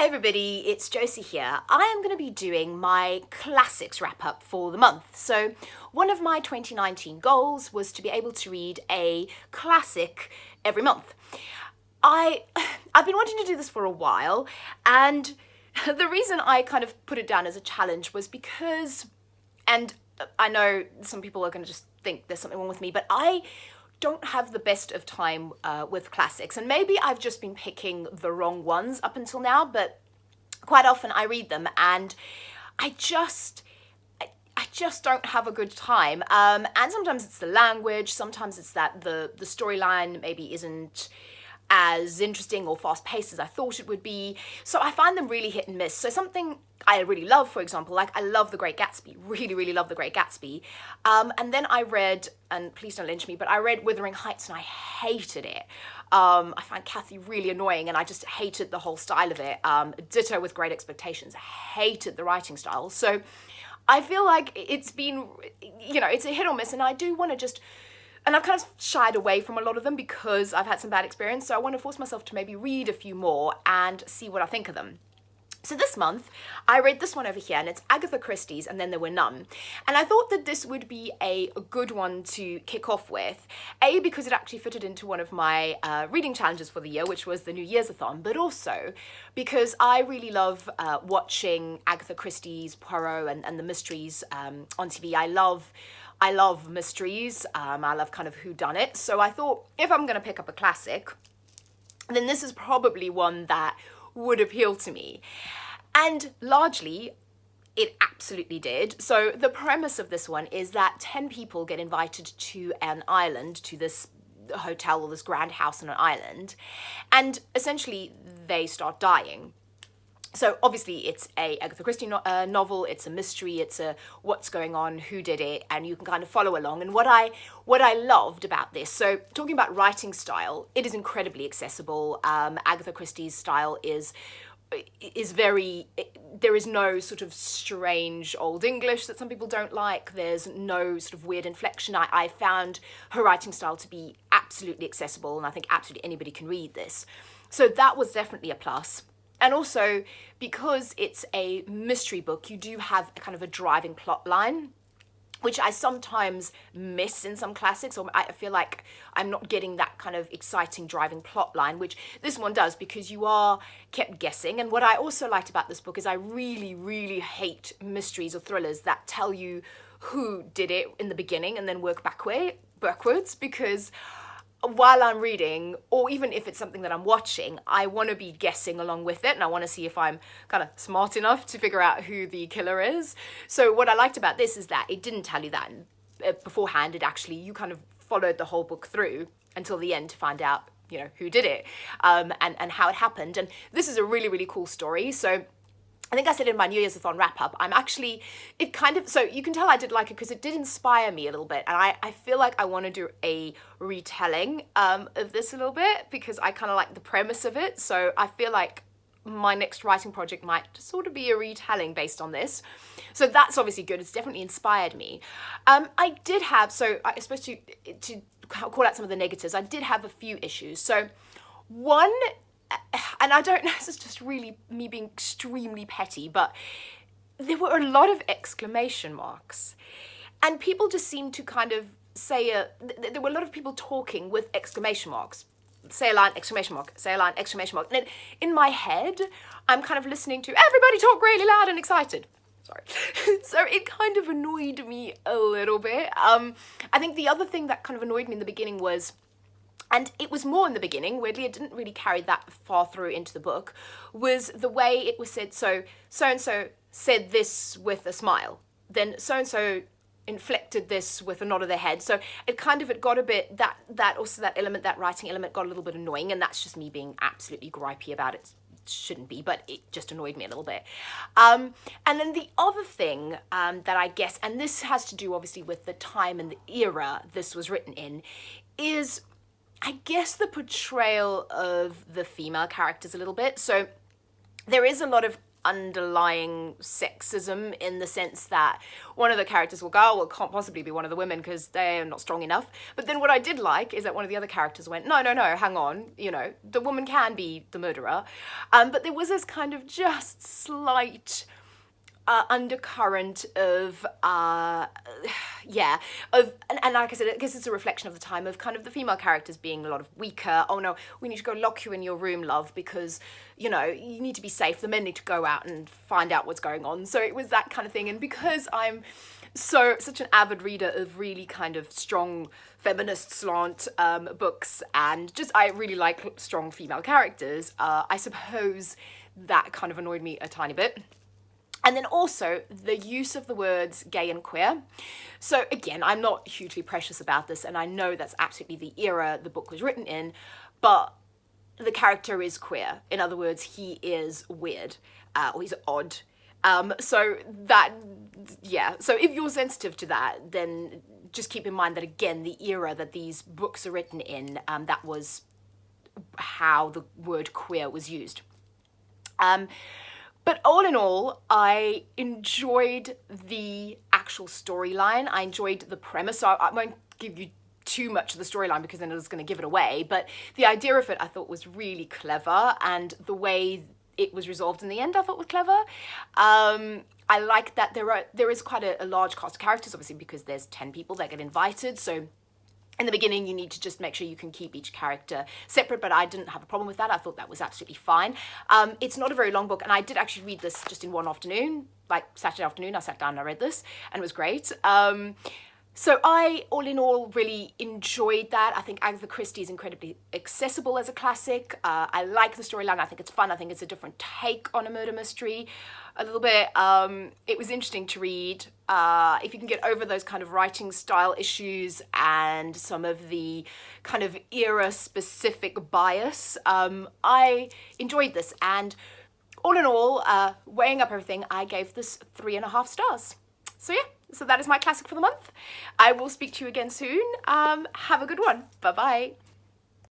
Hi everybody, it's Josie here. I am going to be doing my classics wrap up for the month. So one of my 2019 goals was to be able to read a classic every month. I've been wanting to do this for a while, and the reason I kind of put it down as a challenge was because, and I know some people are going to just think there's something wrong with me, but I don't have the best of time with classics, and maybe I've just been picking the wrong ones up until now, but quite often I read them and I just don't have a good time, and sometimes it's the language, sometimes it's that the storyline maybe isn't as interesting or fast-paced as I thought it would be, so I find them really hit and miss. So something I really love, for example, like I love The Great Gatsby, really love The Great Gatsby, and then I read, and please don't lynch me, but I read Wuthering Heights and I hated it. I find Kathy really annoying and I just hated the whole style of it. Ditto with Great Expectations, hated the writing style. So I feel like it's been, it's a hit or miss, and I do want to just, and I've kind of shied away from a lot of them because I've had some bad experience, so I want to force myself to maybe read a few more and see what I think of them. So this month, I read this one over here, and it's Agatha Christie's And Then There Were None. And I thought that this would be a good one to kick off with, A, because it actually fitted into one of my reading challenges for the year, which was the New Year's-a-thon, but also because I really love watching Agatha Christie's Poirot and the mysteries on TV. I love mysteries, I love kind of whodunit, so I thought if I'm going to pick up a classic, then this is probably one that would appeal to me. And largely, it absolutely did. So the premise of this one is that 10 people get invited to an island, to this hotel or this grand house on an island, and essentially they start dying. So obviously it's a Agatha Christie novel, it's a mystery, it's a what's going on, who did it, and you can kind of follow along. And what I loved about this, so talking about writing style, it is incredibly accessible. Agatha Christie's style is very, there is no sort of strange old English that some people don't like, there's no sort of weird inflection. I found her writing style to be absolutely accessible, and I think absolutely anybody can read this. So that was definitely a plus. And also, because it's a mystery book, you do have a kind of a driving plot line, which I sometimes miss in some classics, or I feel like I'm not getting that kind of exciting driving plot line, which this one does, because you are kept guessing. And what I also liked about this book is I really hate mysteries or thrillers that tell you who did it in the beginning and then work backwards, because while I'm reading, or even if it's something that I'm watching, I want to be guessing along with it, and I want to see if I'm kind of smart enough to figure out who the killer is. So what I liked about this is that it didn't tell you that beforehand. It actually, you kind of followed the whole book through until the end to find out, who did it, and how it happened. And this is a really cool story. So I think I said in my New Year's-a-thon wrap-up, so you can tell I did like it because it did inspire me a little bit, and I feel like I want to do a retelling of this a little bit, because I kind of like the premise of it, so I feel like my next writing project might sort of be a retelling based on this. So that's obviously good, it's definitely inspired me. I did have, so I suppose to call out some of the negatives, I did have a few issues. So one, and I don't know, this is just really me being extremely petty, but there were a lot of exclamation marks. And people just seemed to kind of say, there were a lot of people talking with exclamation marks. Say a line, exclamation mark, say a line, exclamation mark. And in my head, I'm kind of listening to everybody talk really loud and excited. Sorry. So it kind of annoyed me a little bit. I think the other thing that kind of annoyed me in the beginning was, and it was more in the beginning, weirdly, it didn't really carry that far through into the book, was the way it was said. So and so said this with a smile, then so-and-so inflected this with a nod of their head. So it got a bit, that writing element got a little bit annoying, and that's just me being absolutely gripey about it. It shouldn't be, but it just annoyed me a little bit. And then the other thing that I guess, and this has to do obviously with the time and the era this was written in, is I guess the portrayal of the female characters a little bit. So there is a lot of underlying sexism in the sense that one of the characters will go, oh, well, it can't possibly be one of the women because they're not strong enough. But then what I did like is that one of the other characters went, no, hang on, the woman can be the murderer. But there was this kind of just slight undercurrent of and like I said, I guess it's a reflection of the time of kind of the female characters being a lot of weaker. Oh no, we need to go lock you in your room, love, because you need to be safe. The men need to go out and find out what's going on. So it was that kind of thing. And because I'm such an avid reader of really kind of strong feminist slant books, and just I really like strong female characters, I suppose that kind of annoyed me a tiny bit. And then also the use of the words gay and queer. So again, I'm not hugely precious about this, and I know that's absolutely the era the book was written in, but the character is queer. In other words, he is weird, or he's odd. So if you're sensitive to that, then just keep in mind that, again, the era that these books are written in, that was how the word queer was used. But all in all, I enjoyed the actual storyline. I enjoyed the premise. So I won't give you too much of the storyline because then I was going to give it away. But the idea of it I thought was really clever, and the way it was resolved in the end I thought was clever. I like that there is quite a large cast of characters, obviously, because there's 10 people that get invited. So in the beginning, you need to just make sure you can keep each character separate, but I didn't have a problem with that. I thought that was absolutely fine. It's not a very long book, and I did actually read this just in one afternoon, like Saturday afternoon. I sat down and I read this, and it was great. So I, all in all, really enjoyed that. I think Agatha Christie is incredibly accessible as a classic. I like the storyline. I think it's fun. I think it's a different take on a murder mystery a little bit. It was interesting to read. If you can get over those kind of writing style issues and some of the kind of era-specific bias, I enjoyed this. And all in all, weighing up everything, I gave this 3.5 stars. So yeah. So that is my classic for the month. I will speak to you again soon. Have a good one. Bye-bye.